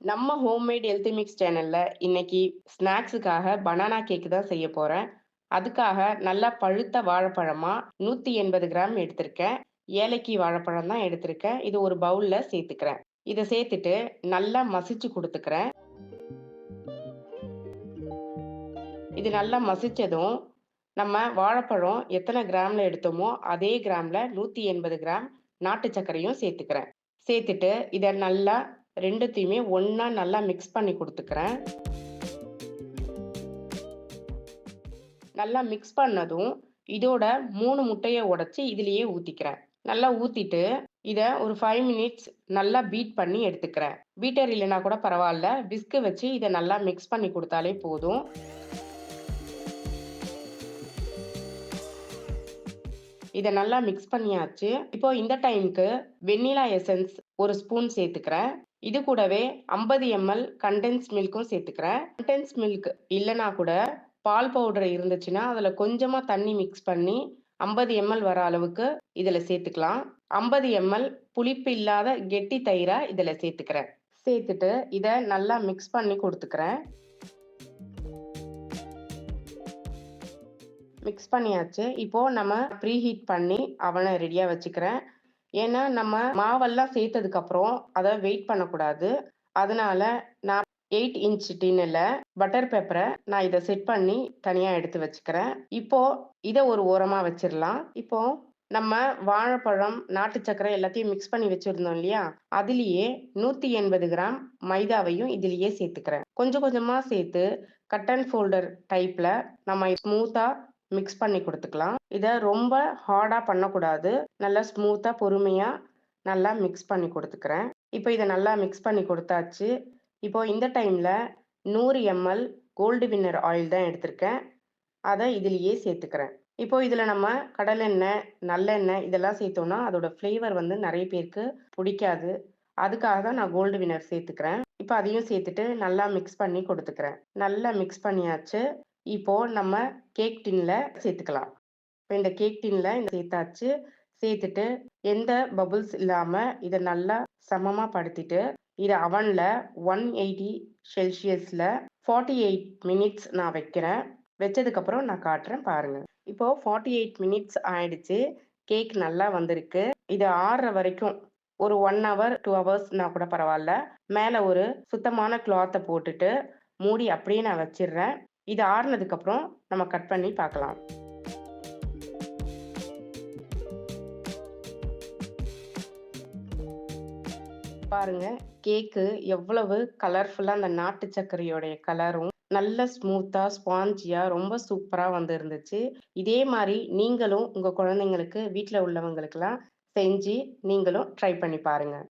நம்ம homemade healthy mix சேனல்ல இன்னைக்கு ஸ்நாக்ஸுக்காக பனானா கேக் தான் செய்ய போறேன். அதுக்காக நல்லா பழுத்த வாழைப்பழமா 180 கிராம் எடுத்திருக்கேன். ஏலக்கி வாழைப்பழம் தான் எடுத்திருக்கேன். இது ஒரு பவுல்ல சேர்த்துக்கிறேன். இத சேர்த்துட்டு நல்லா மசிச்சு குடுத்துக்கிறேன். இது நல்லா மசிச்சதும், நம்ம வாழைப்பழம் எத்தன கிராம்ல எடுத்தோமோ, அதே கிராம்ல 180 கிராம் நாட்டு சர்க்கரையும் சேர்த்துக்கிறேன். சேர்த்துட்டு இத நல்லா 2த்தையுமே ஒண்ணா நல்லா மிக்ஸ் பண்ணி குடுத்துக்கிறேன். நல்லா மிக்ஸ் பண்ணதும், இதோட 3 முட்டைய உடைச்சு இதிலேயே ஊத்திக்கிறேன். நல்லா ஊத்திட்டு, இத ஒரு 5 மினிட்ஸ் நல்லா பீட் பண்ணி எடுத்துக்கிறேன். பீட்டர் இல்லன்னா கூட பரவால்ல. விஸ்க் வச்சு இத நல்லா மிக்ஸ் பண்ணி குடுத்தாலே போதும். இத நல்லா மிக்ஸ் பண்ணியாச்சு. இப்போ இந்த டைம்க்கு வெண்ணிலா எசன்ஸ் 1 ஸ்பூன் சேர்த்துக்கிறேன். இது கூடவே 50 எம்எல் கண்டென்ஸ்ட் மில்க்கும் சேர்த்துக்கிறேன். கண்டென்ஸ்ட் மில்க் இல்லன்னா கூட பால் பவுடர் இருந்துச்சுன்னா, அதுல கொஞ்சமா தண்ணி மிக்ஸ் பண்ணி 50 எம்எல் வர அளவுக்கு இதுல சேர்த்துக்கலாம். 50 எம்எல் புளிப்பு இல்லாத கெட்டி தயிர இதுல சேர்த்துக்கிறேன். சேர்த்துட்டு இத நல்லா மிக்ஸ் பண்ணி குடுத்துக்கிறேன். மிக்ஸ் பண்ணியாச்சு. இப்போ நம்ம ப்ரீ ஹீட் பண்ணி அவன ரெடியா வச்சுக்கிறேன். ஏன்னா, நம்ம மாவெல்லாம் சேர்த்ததுக்கப்புறம் அத வெயிட் பண்ணக்கூடாது. அதனால நான் 8 இன்ச் டின்னுல பட்டர் பேப்பர நான் இத செட் பண்ணி தனியா எடுத்து வச்சுக்கிறேன். இப்போ இத ஒரு ஓரமா வச்சிரலாம். இப்போ நம்ம வாழைப்பழம், நாட்டு சர்க்கரை எல்லாத்தையும் மிக்ஸ் பண்ணி வச்சிருந்தோம் இல்லையா? அதிலேயே 180 கிராம் மைதாவையும் இதிலேயே சேர்த்துக்கிறேன். கொஞ்சம் கொஞ்சமா சேர்த்து கட் அண்ட் ஃபோல்டர் டைப்ல நம்ம ஸ்மூத்தா மிக்ஸ் பண்ணி குடுத்துக்கலாம். இத ரொம்ப ஹார்டா பண்ணக்கூடாது. நல்லா ஸ்மூத்தா, பொறுமையா நல்லா மிக்ஸ் பண்ணி குடுத்துக்கிறேன். இப்போ இத நல்லா மிக்ஸ் பண்ணி குடுத்தாச்சு. இப்போ இந்த டைம்ல 100 எம்எல் கோல்டு வின்னர் ஆயில் தான் எடுத்திருக்கேன். அத இதிலேயே சேர்த்துக்கிறேன். இப்போ இதுல நம்ம கடலெண்ணெய், நல்லெண்ணெய் இதெல்லாம் சேர்த்தோம்னா, அதோட ஃப்ளேவர் வந்து நெறைய பேருக்கு புடிக்காது. அதுக்காக தான் நான் கோல்டு வின்னர் சேர்த்துக்கிறேன். இப்போ அதையும் சேர்த்துட்டு நல்லா மிக்ஸ் பண்ணி குடுத்துக்கிறேன். நல்லா மிக்ஸ் பண்ணியாச்சு. இப்போ நம்ம கேக் டின்ல சேர்த்துக்கலாம். இப்ப இந்த கேக் டின்ல சேர்த்தாச்சு. சேர்த்துட்டு எந்த பபிள்ஸ் இல்லாம இத நல்லா சமமா படுத்திட்டு, இத அவன்ல 180 செல்சியஸ்ல 48 மினிட்ஸ் நான் வைக்கிறேன். வச்சதுக்கப்புறம் நான் காட்டுறேன் பாருங்க. இப்போ 48 மினிட்ஸ் ஆயிடுச்சு. கேக் நல்லா வந்திருக்கு. இது ஆறுற வரைக்கும் ஒரு 1 ஹவர், 2 ஹவர்ஸ்னா கூட பரவால்ல. மேல ஒரு சுத்தமான கிளாத்த போட்டுட்டு, மூடி அப்படியே நான் வச்சிடுறேன். இது ஆறுனதுக்கப்புறம் நம்ம கட் பண்ணி பார்க்கலாம். பாருங்க, கேக்கு எவ்வளவு கலர்ஃபுல்லா அந்த நாட்டு சர்க்கரையோடைய கலரும், நல்ல ஸ்மூத்தா, ஸ்பாஞ்சியா ரொம்ப சூப்பரா வந்து இருந்துச்சு. இதே மாரி நீங்களும் உங்க குழந்தைங்களுக்கு, வீட்ல உள்ளவங்களுக்கெல்லாம் செஞ்சு நீங்களும் ட்ரை பண்ணி பாருங்க.